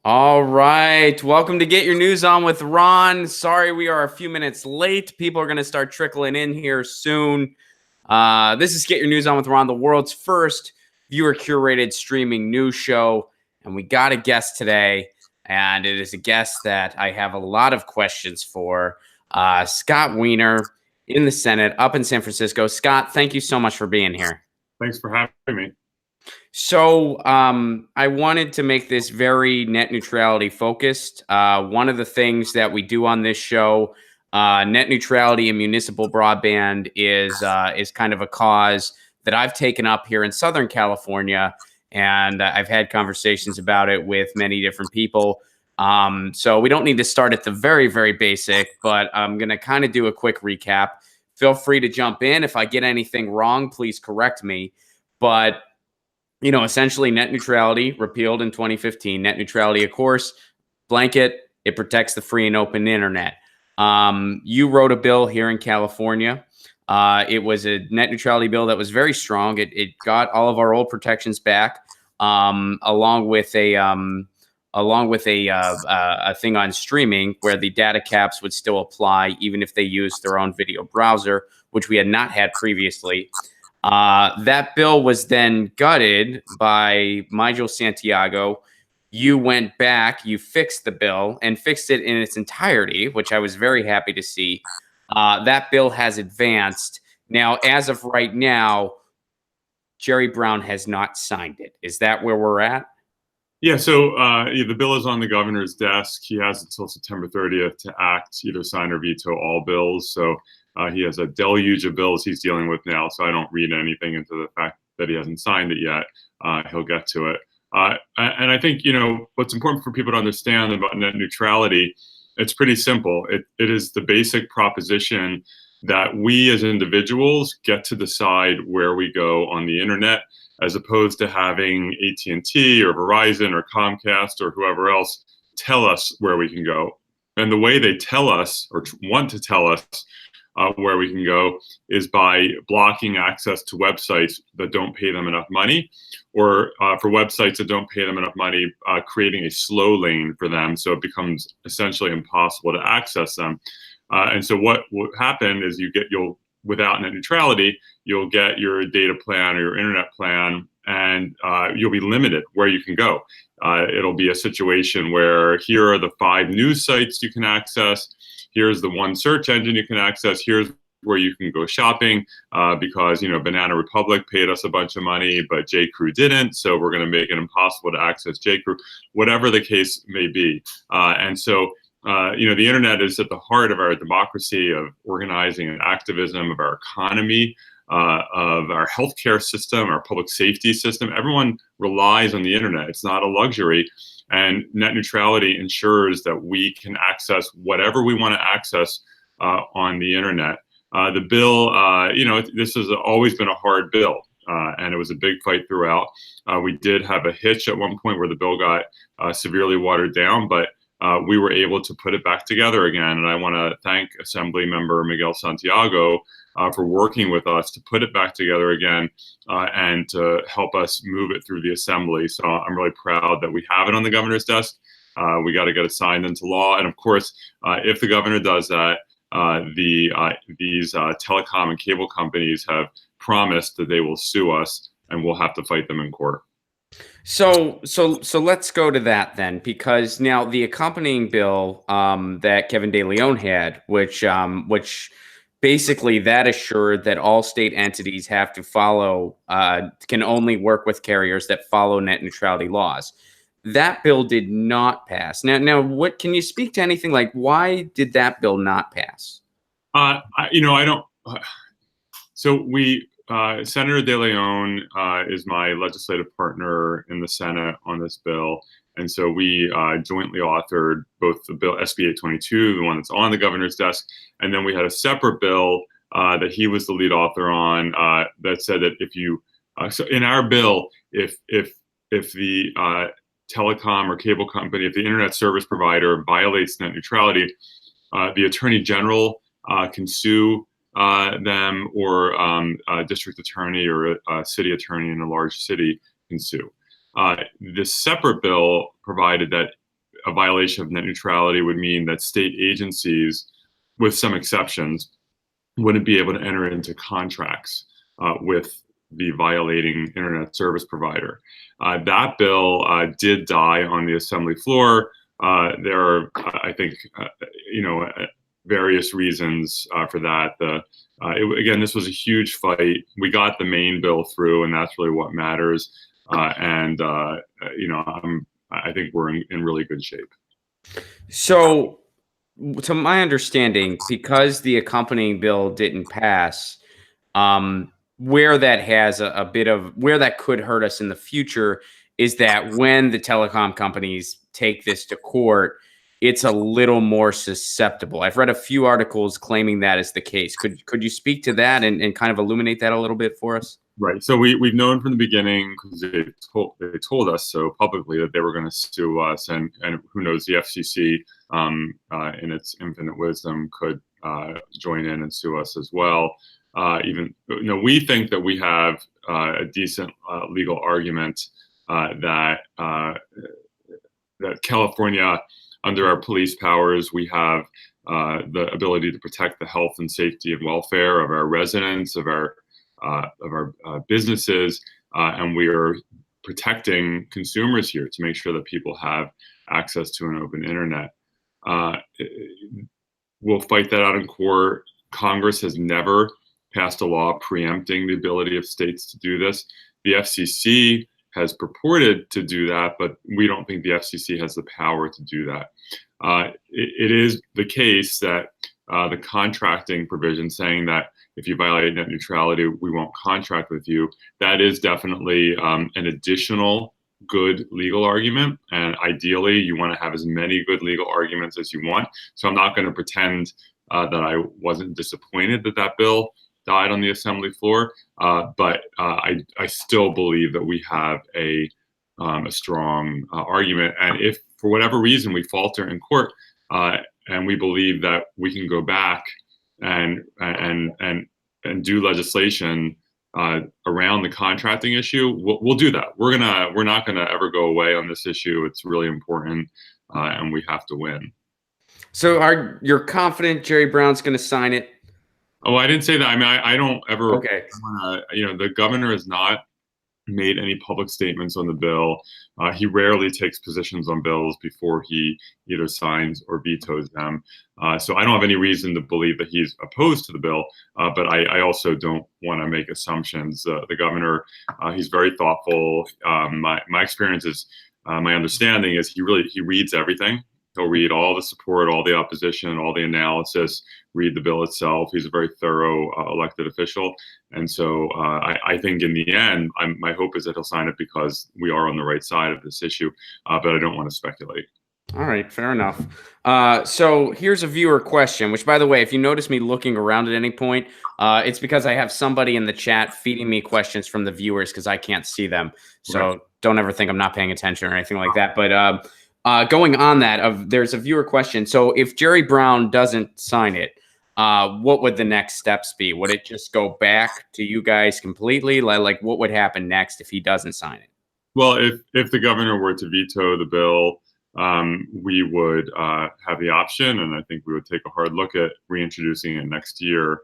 All right. Welcome to Get Your News On with Ron. Sorry we are a few minutes late. People are going to start trickling in here soon. This is Get Your News On with Ron, the world's first viewer-curated streaming news show. And we got a guest today, and it is a guest that I have a lot of questions for. Scott Wiener in the Senate up in San Francisco. Scott, thank you so much for being here. Thanks for having me. So I wanted to make this very net neutrality focused. One of the things that we do on this show, net neutrality and municipal broadband, is kind of a cause that I've taken up here in Southern California, and I've had conversations about it with many different people. So we don't need to start at the very, very basic, but I'm going to kind of do a quick recap. Feel free to jump in. If I get anything wrong, please correct me. But essentially net neutrality repealed in 2015. Net neutrality, of course, blanket, it protects the free and open internet. You wrote a bill here in California. It was a net neutrality bill that was very strong. It got all of our old protections back, along with a thing on streaming where the data caps would still apply even if they used their own video browser, which we had not had previously. That bill was then gutted by Nigel Santiago. You went back, you fixed the bill and fixed it in its entirety, which I was very happy to see. That bill has advanced. Now, as of right now, Jerry Brown has not signed it. Is that where we're at? Yeah, so the bill is on the governor's desk. He has until September 30th to act, either sign or veto all bills. So he has a deluge of bills he's dealing with now, so I don't read anything into the fact that he hasn't signed it yet. He'll get to it. And I think, what's important for people to understand about net neutrality, it's pretty simple. It is the basic proposition that we as individuals get to decide where we go on the internet, as opposed to having AT&T or Verizon or Comcast or whoever else tell us where we can go. And the way they tell us or want to tell us where we can go is by blocking access to websites that don't pay them enough money, or for websites that don't pay them enough money, creating a slow lane for them so it becomes essentially impossible to access them. And so what will happen is without net neutrality, you'll get your data plan or your internet plan, and you'll be limited where you can go. It'll be a situation where here are the 5 news sites you can access. Here's the 1 search engine you can access. Here's where you can go shopping because, Banana Republic paid us a bunch of money, but J.Crew didn't. So we're going to make it impossible to access J.Crew, whatever the case may be. And so, the internet is at the heart of our democracy, of organizing and activism, of our economy, of our healthcare system, our public safety system. Everyone relies on the internet. It's not a luxury. And net neutrality ensures that we can access whatever we want to access on the internet. The bill, this has always been a hard bill, and it was a big fight throughout. We did have a hitch at one point where the bill got severely watered down, but we were able to put it back together again. And I want to thank Assembly Member Miguel Santiago for working with us to put it back together again and to help us move it through the Assembly. So I'm really proud that we have it on the governor's desk. We got to get it signed into law. And of course, if the governor does that, these telecom and cable companies have promised that they will sue us, and we'll have to fight them in court. So let's go to that then, because now the accompanying bill that Kevin De Leon had, which basically that assured that all state entities have to follow, can only work with carriers that follow net neutrality laws. That bill did not pass. Now, what can you speak to anything like why did that bill not pass? I don't. So Senator De Leon is my legislative partner in the Senate on this bill. And so we jointly authored both the bill SB 822, the one that's on the governor's desk, and then we had a separate bill that he was the lead author on that said that so in our bill, if the telecom or cable company, if the internet service provider violates net neutrality, the Attorney General can sue them, or a district attorney or a city attorney in a large city can sue. This separate bill provided that a violation of net neutrality would mean that state agencies, with some exceptions, wouldn't be able to enter into contracts with the violating internet service provider. That bill did die on the assembly floor. There are, I think, various reasons for that. Again, this was a huge fight. We got the main bill through, and that's really what matters. I think we're in really good shape. So, to my understanding, because the accompanying bill didn't pass, where that has a bit of where that could hurt us in the future is that when the telecom companies take this to court, it's a little more susceptible. I've read a few articles claiming that is the case. Could you speak to that and kind of illuminate that a little bit for us? Right. So we've known from the beginning, because they told us so publicly, that they were going to sue us, and who knows, the FCC, in its infinite wisdom, could join in and sue us as well. We think that we have a decent legal argument that California, under our police powers, we have the ability to protect the health and safety and welfare of our residents, of our businesses, and we are protecting consumers here to make sure that people have access to an open internet. We'll fight that out in court. Congress has never passed a law preempting the ability of states to do this. The FCC has purported to do that, but we don't think the FCC has the power to do that. It is the case that the contracting provision saying that if you violate net neutrality, we won't contract with you, that is definitely an additional good legal argument. And ideally, you want to have as many good legal arguments as you want. So I'm not going to pretend that I wasn't disappointed that that bill died on the assembly floor, but I still believe that we have a strong argument. And if for whatever reason we falter in court, and we believe that we can go back and do legislation around the contracting issue, we'll do that. We're not gonna ever go away on this issue. It's really important, and we have to win. So, you're confident Jerry Brown's going to sign it? Oh, I didn't say that. I mean, I don't ever. Okay. The governor has not made any public statements on the bill. He rarely takes positions on bills before he either signs or vetoes them. So I don't have any reason to believe that he's opposed to the bill, but I also don't want to make assumptions. The governor, he's very thoughtful. My experience is, my understanding is he reads everything. He'll read all the support, all the opposition, all the analysis, read the bill itself. He's a very thorough elected official. And so I think in the end, my hope is that he'll sign it because we are on the right side of this issue, but I don't want to speculate. All right, fair enough. So here's a viewer question, which, by the way, if you notice me looking around at any point, it's because I have somebody in the chat feeding me questions from the viewers because I can't see them. So don't ever think I'm not paying attention or anything like that. But going on that, there's a viewer question. So if Jerry Brown doesn't sign it, what would the next steps be? Would it just go back to you guys completely? Like what would happen next if he doesn't sign it? Well, if the governor were to veto the bill, we would have the option, and I think we would take a hard look at reintroducing it next year,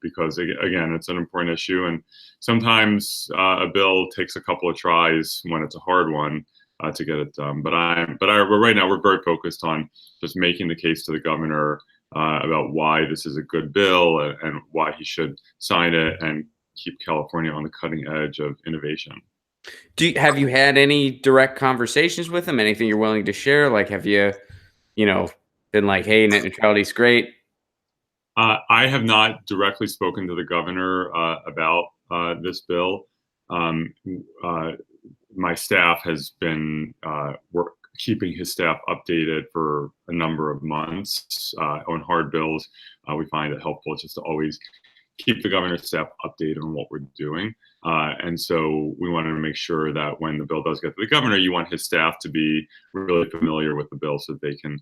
because again, it's an important issue, and sometimes a bill takes a couple of tries when it's a hard one to get it done. But right now we're very focused on just making the case to the governor about why this is a good bill and why he should sign it and keep California on the cutting edge of innovation. Have you had any direct conversations with him? Anything you're willing to share? Like, have you, been like, hey, net neutrality is great? I have not directly spoken to the governor about this bill. My staff has been keeping his staff updated for a number of months on hard bills. We find it helpful just to always keep the governor's staff updated on what we're doing. And so we wanted to make sure that when the bill does get to the governor, you want his staff to be really familiar with the bill so that they can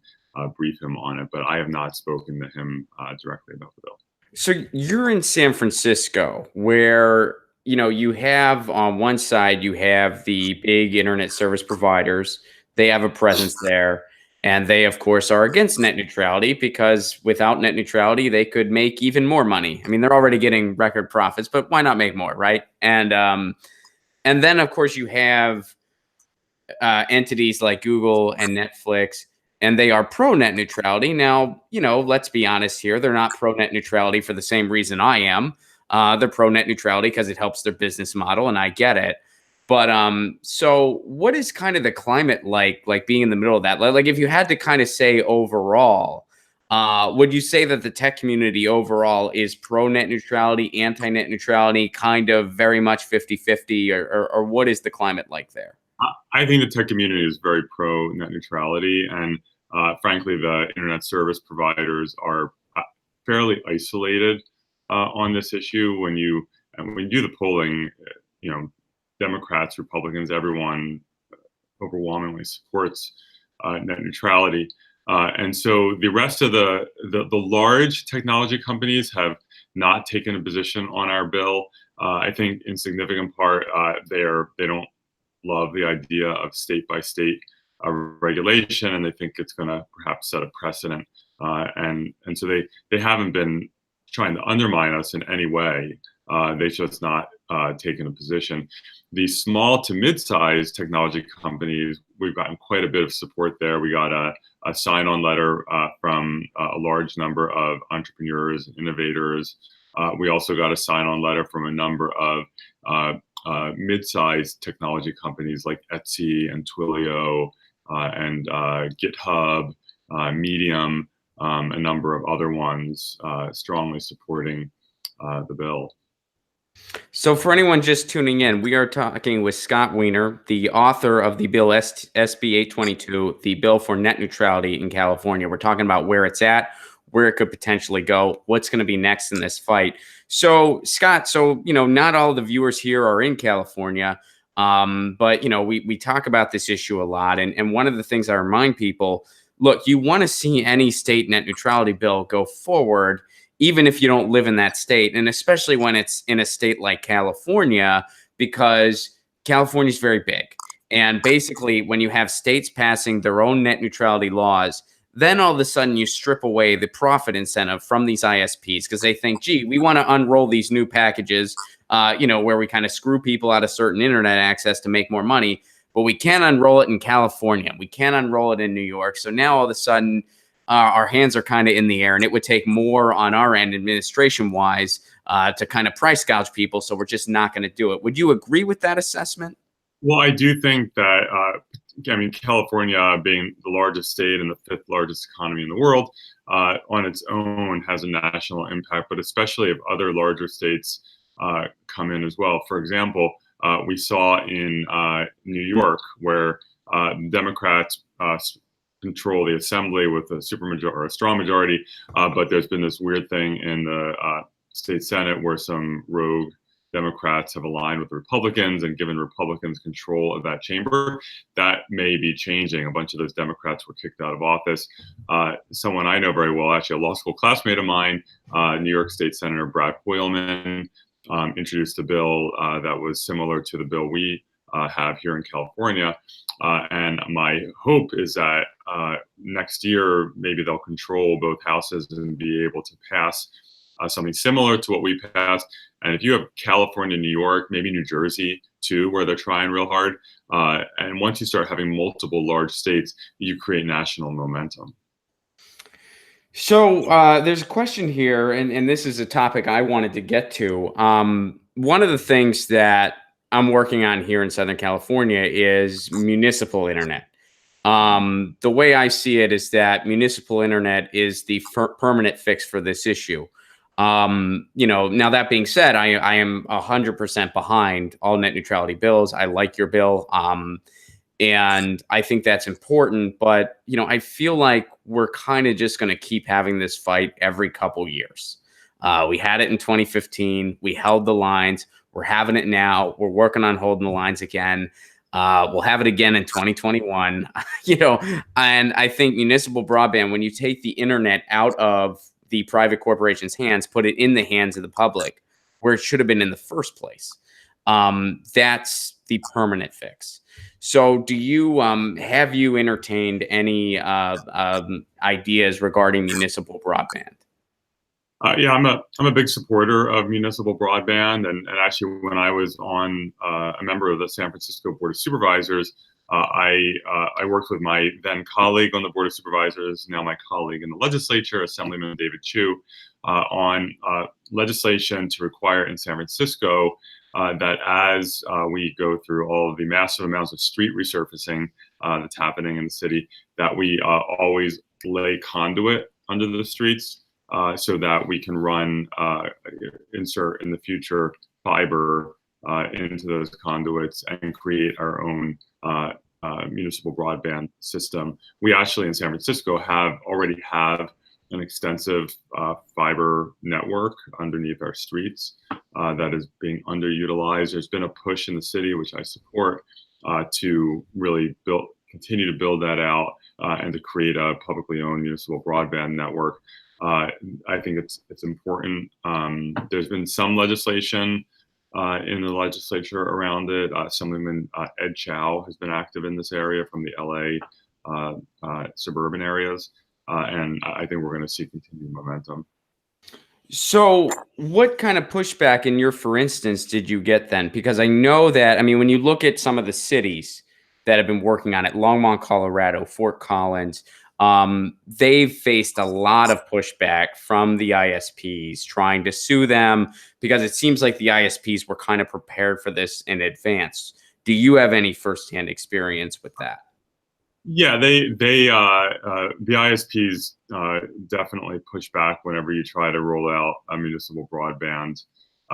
brief him on it. But I have not spoken to him directly about the bill. So you're in San Francisco, where you have on one side, you have the big internet service providers They have a presence there. And they, of course, are against net neutrality because without net neutrality, they could make even more money. I mean, they're already getting record profits, but why not make more, right? And then, of course, you have entities like Google and Netflix, and they are pro net neutrality. Now, let's be honest here. They're not pro net neutrality for the same reason I am. They're pro net neutrality because it helps their business model, and I get it. But so what is kind of the climate like being in the middle of that? Like if you had to kind of say overall, would you say that the tech community overall is pro net neutrality, anti net neutrality, kind of very much 50-50, or what is the climate like there? I think the tech community is very pro net neutrality, and frankly, the internet service providers are fairly isolated on this issue. When you do the polling, Democrats, Republicans, everyone overwhelmingly supports net neutrality, and so the rest of the large technology companies have not taken a position on our bill. I think in significant part they don't love the idea of state by state regulation, and they think it's going to perhaps set a precedent. And so they haven't been trying to undermine us in any way. They just not taken a position. The small to mid-sized technology companies, we've gotten quite a bit of support there. We got a sign-on letter from a large number of entrepreneurs and innovators. We also got a sign-on letter from a number of mid-sized technology companies like Etsy and Twilio and GitHub, Medium, a number of other ones strongly supporting the bill. So for anyone just tuning in, we are talking with Scott Wiener, the author of the bill SB 822, the bill for net neutrality in California. We're talking about where it's at, where it could potentially go, what's going to be next in this fight. So Scott, not all the viewers here are in California, but we talk about this issue a lot. And one of the things I remind people, look, you want to see any state net neutrality bill go forward, even if you don't live in that state, and especially when it's in a state like California, because California is very big. And basically, when you have states passing their own net neutrality laws, then all of a sudden you strip away the profit incentive from these ISPs because they think, gee, we want to unroll these new packages, where we kind of screw people out of certain internet access to make more money, but we can't unroll it in California. We can't unroll it in New York. So now all of a sudden, our hands are kind of in the air, and it would take more on our end administration-wise to kind of price gouge people. So we're just not going to do it. Would you agree with that assessment? Well, I do think that, California being the largest state and the fifth largest economy in the world on its own has a national impact, but especially if other larger states come in as well. For example, we saw in New York where Democrats control the assembly with a supermajority or a strong majority, but there's been this weird thing in the state Senate where some rogue Democrats have aligned with the Republicans and given Republicans control of that chamber. That may be changing. A bunch of those Democrats were kicked out of office. Someone I know very well, actually a law school classmate of mine, New York State Senator Brad Hoylman, introduced a bill that was similar to the bill we have here in California. And my hope is that next year, maybe they'll control both houses and be able to pass something similar to what we passed. And if you have California, New York, maybe New Jersey too, where they're trying real hard, and once you start having multiple large states, you create national momentum. So there's a question here, and this is a topic I wanted to get to. One of the things that I'm working on here in Southern California is municipal internet. The way I see it is that municipal internet is the permanent fix for this issue. Now that being said, I am 100% behind all net neutrality bills. I like your bill. And I think that's important, but I feel like we're kind of just going to keep having this fight every couple years. We had it in 2015. We held the lines. We're having it now. We're working on holding the lines again. We'll have it again in 2021. And I think municipal broadband, when you take the internet out of the private corporation's hands, put it in the hands of the public, where it should have been in the first place. That's the permanent fix. So, do you have you entertained any ideas regarding municipal broadband? Yeah, I'm a big supporter of municipal broadband, and actually, when I was on a member of the San Francisco Board of Supervisors, I worked with my then colleague on the Board of Supervisors, now my colleague in the legislature, Assemblyman David Chu, on legislation to require in San Francisco that as we go through all of the massive amounts of street resurfacing that's happening in the city, that we always lay conduit under the streets so that we can insert in the future fiber into those conduits and create our own municipal broadband system. We actually in San Francisco already have an extensive fiber network underneath our streets that is being underutilized. There's been a push in the city, which I support, to really continue to build that out and to create a publicly owned municipal broadband network. I think it's important. There's been some legislation in the legislature around it. Assemblyman Ed Chow has been active in this area from the LA suburban areas, and I think we're going to see continued momentum. So, what kind of pushback in for instance, did you get then? Because I know that, I mean, when you look at some of the cities that have been working on it, Longmont, Colorado, Fort Collins, they've faced a lot of pushback from the ISPs trying to sue them because it seems like the ISPs were kind of prepared for this in advance. Do you have any firsthand experience with that? Yeah, the ISPs definitely push back whenever you try to roll out a municipal broadband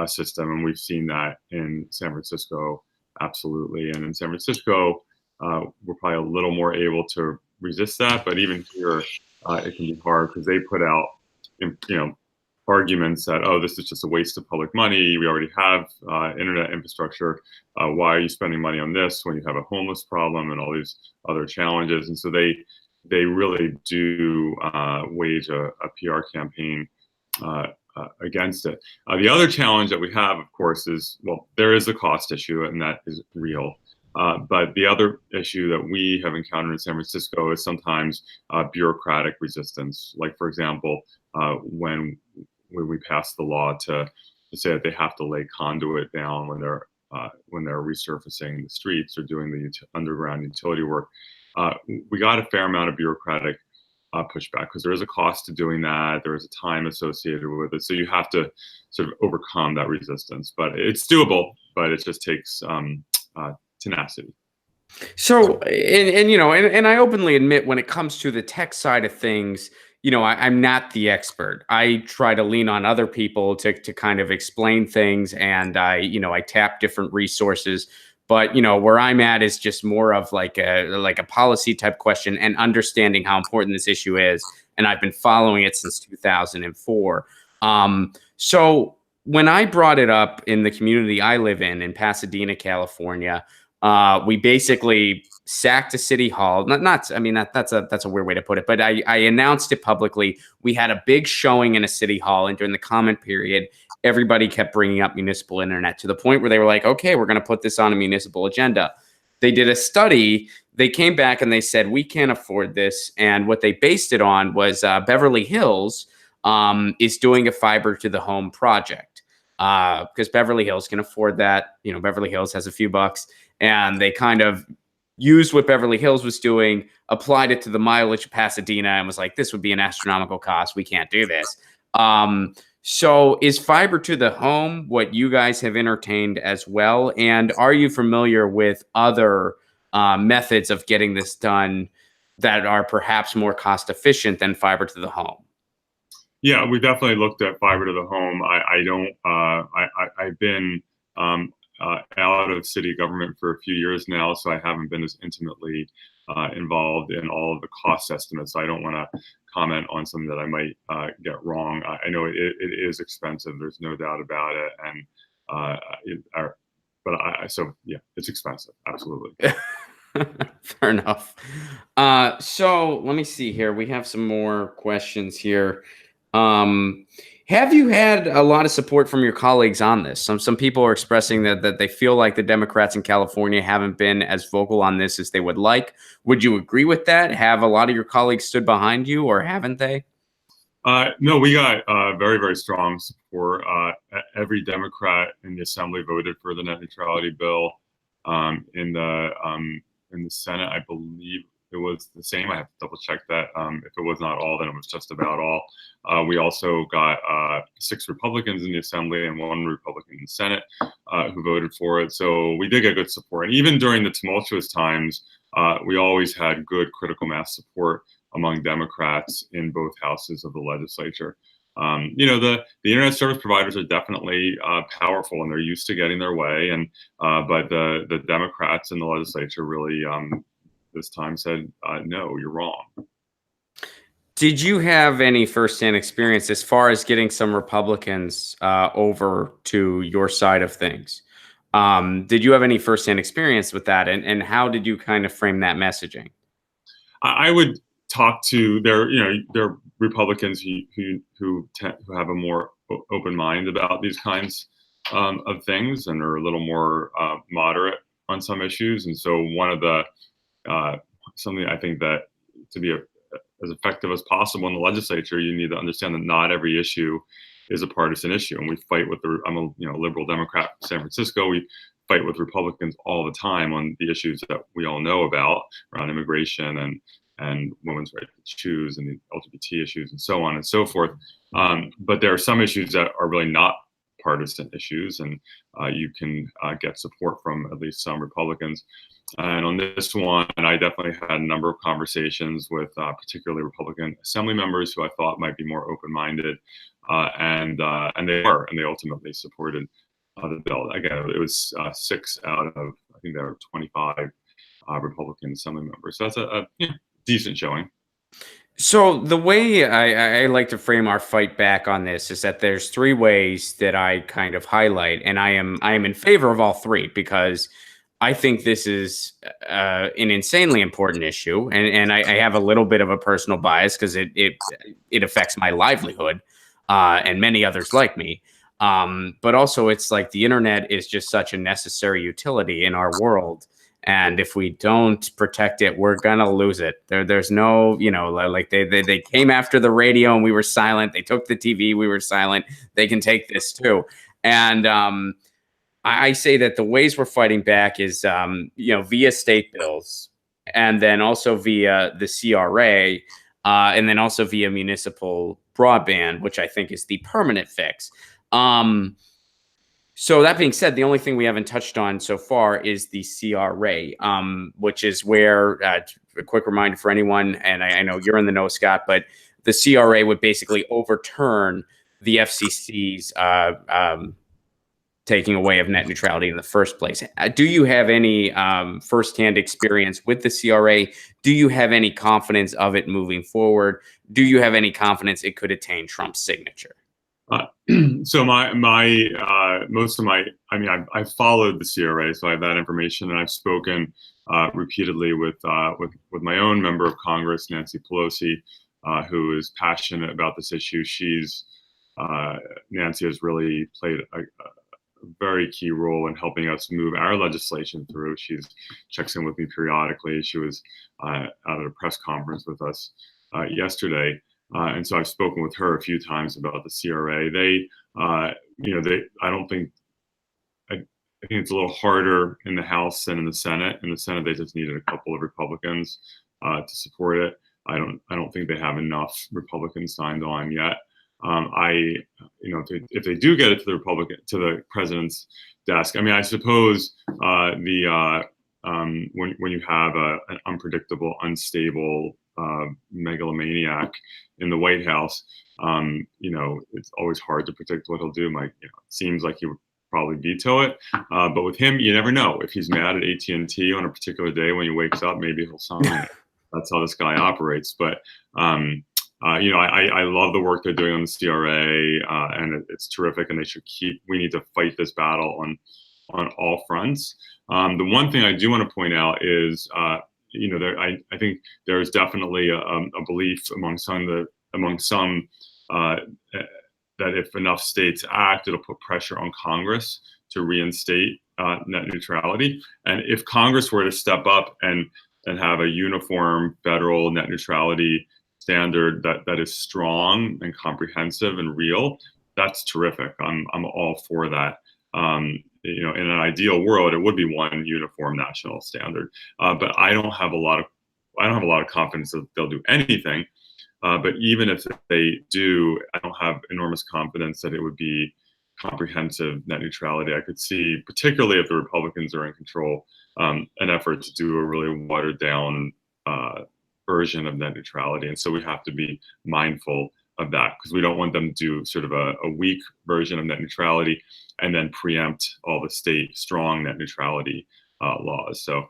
system, and we've seen that in San Francisco, absolutely. And in San Francisco, we're probably a little more able to resist that, but even here, it can be hard because they put out, arguments that, oh, this is just a waste of public money. We already have internet infrastructure. Why are you spending money on this when you have a homeless problem and all these other challenges? And so they really do wage a PR campaign against it. The other challenge that we have, of course, is, well, there is a cost issue, and that is real. But the other issue that we have encountered in San Francisco is sometimes bureaucratic resistance. Like, for example, when we passed the law to say that they have to lay conduit down when they're resurfacing the streets or doing the underground utility work, we got a fair amount of bureaucratic pushback because there is a cost to doing that. There is a time associated with it, so you have to sort of overcome that resistance. But it's doable, but it just takes tenacity. So, and I openly admit when it comes to the tech side of things, I'm not the expert. I try to lean on other people to kind of explain things, and I tap different resources. But where I'm at is just more of like a policy type question and understanding how important this issue is. And I've been following it since 2004. So when I brought it up in the community I live in Pasadena, California, we basically sacked a city hall. I mean, that's a weird way to put it, but I announced it publicly. We had a big showing in a city hall, and during the comment period, everybody kept bringing up municipal internet to the point where they were like, okay, we're going to put this on a municipal agenda. They did a study. They came back and they said, we can't afford this. And what they based it on was Beverly Hills is doing a fiber to the home project because Beverly Hills can afford that. Beverly Hills has a few bucks. And they kind of used what Beverly Hills was doing, applied it to the mileage of Pasadena, and was like, this would be an astronomical cost. We can't do this. So is fiber to the home what you guys have entertained as well? And are you familiar with other methods of getting this done that are perhaps more cost efficient than fiber to the home? Yeah, we definitely looked at fiber to the home. I've been out of city government for a few years now, so I haven't been as intimately involved in all of the cost estimates. I don't want to comment on something that I might get wrong. I know it is expensive. There's no doubt about it, and so yeah, it's expensive. Absolutely. Fair enough. So let me see here. We have some more questions here. Have you had a lot of support from your colleagues on this? Some people are expressing that they feel like the Democrats in California haven't been as vocal on this as they would like. Would you agree with that? Have a lot of your colleagues stood behind you, or haven't they? No, we got very, very strong support. Every Democrat in the Assembly voted for the net neutrality bill. Um, in the in the Senate, I believe it was the same. I have to double check that. If it was not all, then it was just about all. We also got 6 Republicans in the Assembly and 1 Republican in the Senate who voted for it. So we did get good support. And even during the tumultuous times, we always had good critical mass support among Democrats in both houses of the legislature. The internet service providers are definitely powerful, and they're used to getting their way. And but the Democrats in the legislature really this time said, no, you're wrong. Did you have any firsthand experience as far as getting some Republicans over to your side of things? Did you have any firsthand experience with that, and how did you kind of frame that messaging? I would talk to their Republicans who have a more open mind about these kinds of things and are a little more moderate on some issues. And so one of the something I think that to be as effective as possible in the legislature, you need to understand that not every issue is a partisan issue. And we fight with I'm a liberal Democrat from San Francisco. We fight with Republicans all the time on the issues that we all know about around immigration and women's right to choose and the LGBT issues and so on and so forth. But there are some issues that are really not partisan issues, and you can get support from at least some Republicans. And on this one, I definitely had a number of conversations with particularly Republican Assembly members who I thought might be more open-minded, and they were, and they ultimately supported the bill. Again, it was 6 out of, I think there were 25 Republican Assembly members. So that's a decent showing. So the way I like to frame our fight back on this is that there's 3 ways that I kind of highlight, and I am in favor of all 3 because I think this is an insanely important issue, and I have a little bit of a personal bias because it affects my livelihood and many others like me. But also, it's like the internet is just such a necessary utility in our world. And if we don't protect it, we're gonna lose it. There's no, like they came after the radio and we were silent. They took the TV, we were silent. They can take this too. And I say that the ways we're fighting back is, via state bills, and then also via the CRA, and then also via municipal broadband, which I think is the permanent fix. So that being said, the only thing we haven't touched on so far is the CRA, which is where, a quick reminder for anyone, and I know you're in the know, Scott, but the CRA would basically overturn the FCC's taking away of net neutrality in the first place. Do you have any firsthand experience with the CRA? Do you have any confidence of it moving forward? Do you have any confidence it could attain Trump's signature? So most of my, I've followed the CRA, so I have that information, and I've spoken repeatedly with my own member of Congress, Nancy Pelosi, who is passionate about this issue. Nancy has really played a very key role in helping us move our legislation through. She's checks in with me periodically. She was out at a press conference with us yesterday. And so I've spoken with her a few times about the CRA. I think it's a little harder in the House than in the Senate. In the Senate, they just needed a couple of Republicans to support it. I don't think they have enough Republicans signed on yet. If they do get it to the president's desk, I suppose when you have an unpredictable, unstable megalomaniac in the White House, it's always hard to predict what he'll do. It seems like he would probably veto it, but with him, you never know. If he's mad at AT&T on a particular day when he wakes up, maybe he'll sign it. That's how this guy operates. But I love the work they're doing on the CRA, and it's terrific. And we need to fight this battle on all fronts. The one thing I do want to point out is, I think there is definitely a belief among some that if enough states act, it'll put pressure on Congress to reinstate net neutrality. And if Congress were to step up and have a uniform federal net neutrality standard that is strong and comprehensive and real, that's terrific. I'm all for that. In an ideal world, it would be one uniform national standard. But I don't have a lot of confidence that they'll do anything. But even if they do, I don't have enormous confidence that it would be comprehensive net neutrality. I could see, particularly if the Republicans are in control, an effort to do a really watered down version of net neutrality. And so we have to be mindful of that, because we don't want them to do sort of a weak version of net neutrality and then preempt all the state strong net neutrality laws. So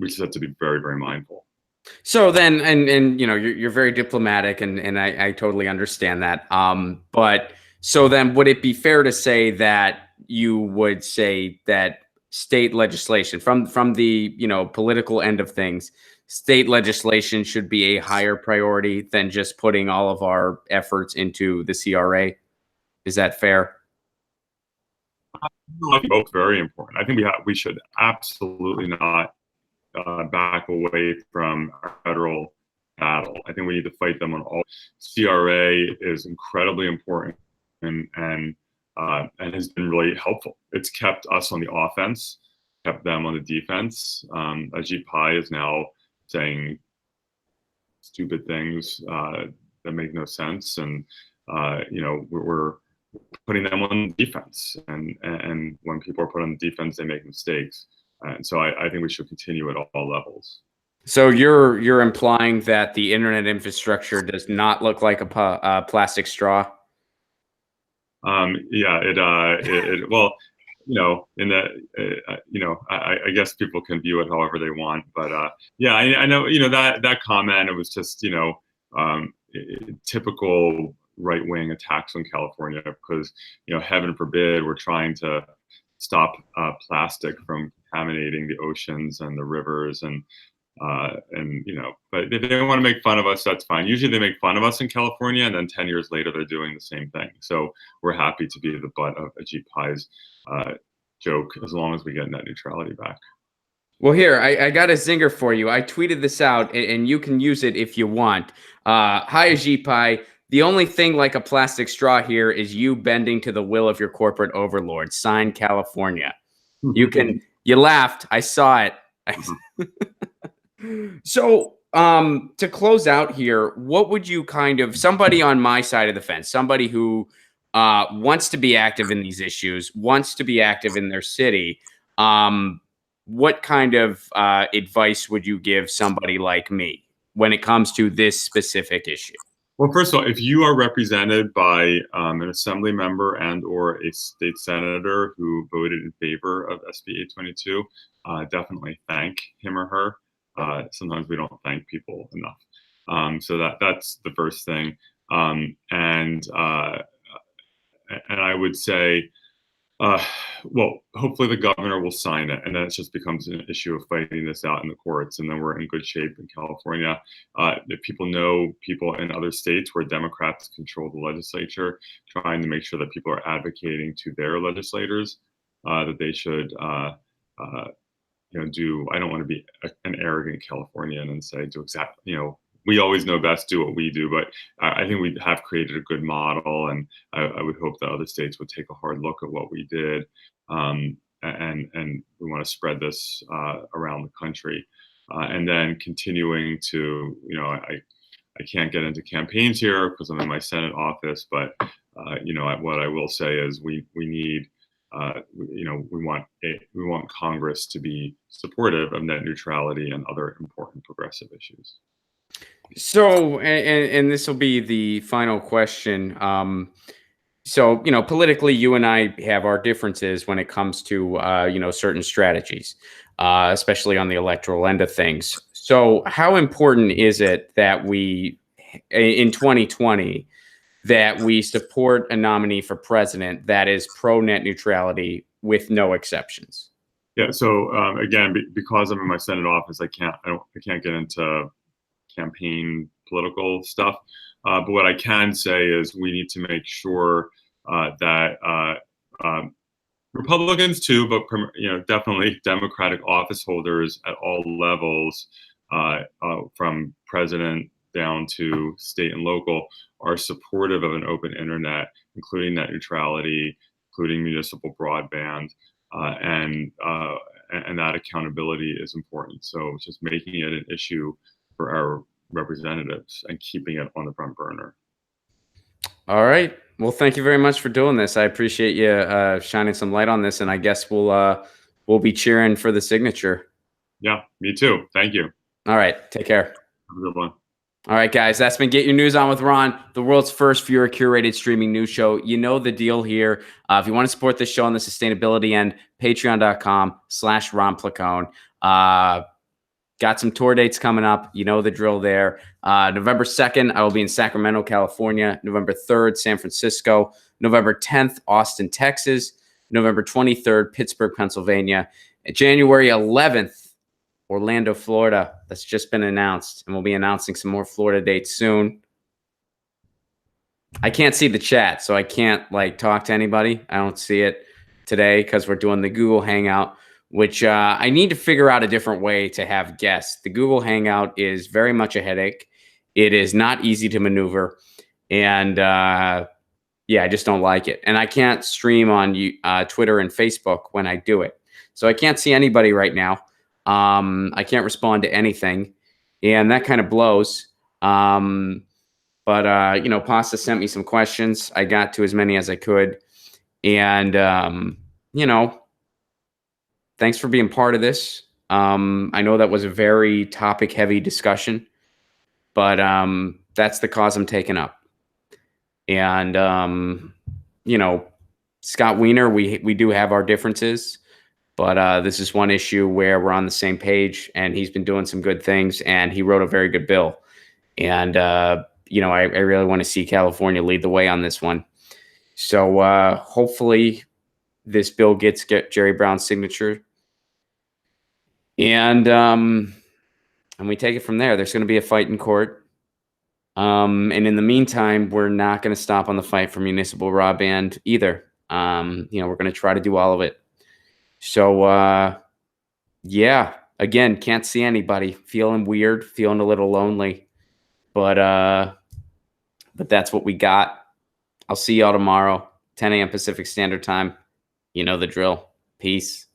we just have to be very, very mindful. So then, and you're very diplomatic, and I totally understand that. But so then, would it be fair to say that you would say that state legislation from the political end of things, state legislation should be a higher priority than just putting all of our efforts into the CRA? Is that fair? Both very important. I think we should absolutely not back away from our federal battle. I think we need to fight them on all. CRA is incredibly important and has been really helpful. It's kept us on the offense, kept them on the defense. Ajit Pai is now saying stupid things that make no sense, and we're putting them on defense. And when people are put on defense, they make mistakes. And so I think we should continue at all levels. So you're implying that the internet infrastructure does not look like a plastic straw? Yeah, well, I guess people can view it however they want, but yeah, I know, that comment, it was just, typical right-wing attacks on California, because, heaven forbid, we're trying to stop plastic from contaminating the oceans and the rivers, and but if they want to make fun of us, that's fine. Usually they make fun of us in California, and then 10 years later they're doing the same thing. So we're happy to be the butt of Ajit Pai's joke, as long as we get net neutrality back. Well, here, I got a zinger for you. I tweeted this out, and you can use it if you want. Hi, Ajit Pai. The only thing like a plastic straw here is you bending to the will of your corporate overlord. Signed, California. You laughed. I saw it. So, to close out here, what would you somebody on my side of the fence, somebody who wants to be active in these issues, wants to be active in their city, what kind of advice would you give somebody like me when it comes to this specific issue? Well, first of all, if you are represented by an assembly member and or a state senator who voted in favor of SB 822, definitely thank him or her. Sometimes we don't thank people enough. So that's the first thing. And I would say, well, hopefully the governor will sign it, and then it just becomes an issue of fighting this out in the courts, and then we're in good shape in California. If people know people in other states where Democrats control the legislature, trying to make sure that people are advocating to their legislators that they should do. I don't want to be an arrogant Californian and say do exactly, we always know best, do what we do, but I think we have created a good model, and I would hope that other states would take a hard look at what we did, and we want to spread this around the country, and then continuing to, I can't get into campaigns here because I'm in my Senate office, but what I will say is we need. We want Congress to be supportive of net neutrality and other important progressive issues. So, and this will be the final question. So, politically, you and I have our differences when it comes to, certain strategies, especially on the electoral end of things. So how important is it that we, in 2020, that we support a nominee for president that is pro net neutrality with no exceptions? Yeah. So again, because I'm in my Senate office, I can't get into campaign political stuff. But what I can say is we need to make sure that Republicans too, but definitely Democratic office holders at all levels, from president down to state and local, are supportive of an open internet, including net neutrality, including municipal broadband, and that accountability is important. So just making it an issue for our representatives and keeping it on the front burner. All right. Well, thank you very much for doing this. I appreciate you shining some light on this, and I guess we'll be cheering for the signature. Yeah, me too. Thank you. All right. Take care. Have a good one. All right, guys, that's been Get Your News On with Ron, the world's first viewer-curated streaming news show. You know the deal here. If you want to support this show on the sustainability end, patreon.com/Ron Placone. Got some tour dates coming up. You know the drill there. November 2nd, I will be in Sacramento, California. November 3rd, San Francisco. November 10th, Austin, Texas. November 23rd, Pittsburgh, Pennsylvania. And January 11th, Orlando, Florida. That's just been announced, and we'll be announcing some more Florida dates soon. I can't see the chat, so I can't talk to anybody. I don't see it today because we're doing the Google Hangout, which I need to figure out a different way to have guests. The Google Hangout is very much a headache. It is not easy to maneuver, and yeah, I just don't like it. And I can't stream on Twitter and Facebook when I do it, so I can't see anybody right now. I can't respond to anything, and that kind of blows. But Pasta sent me some questions. I got to as many as I could, and thanks for being part of this. I know that was a very topic-heavy discussion, but that's the cause I'm taking up. And Scott Wiener, we do have our differences. But this is one issue where we're on the same page, and he's been doing some good things, and he wrote a very good bill. And, I really want to see California lead the way on this one. So hopefully this bill gets Jerry Brown's signature. And we take it from there. There's going to be a fight in court. And in the meantime, we're not going to stop on the fight for municipal broadband either. We're going to try to do all of it. So, yeah, again, can't see anybody, feeling weird, feeling a little lonely, but that's what we got. I'll see y'all tomorrow, 10 a.m. Pacific Standard Time. You know the drill. Peace.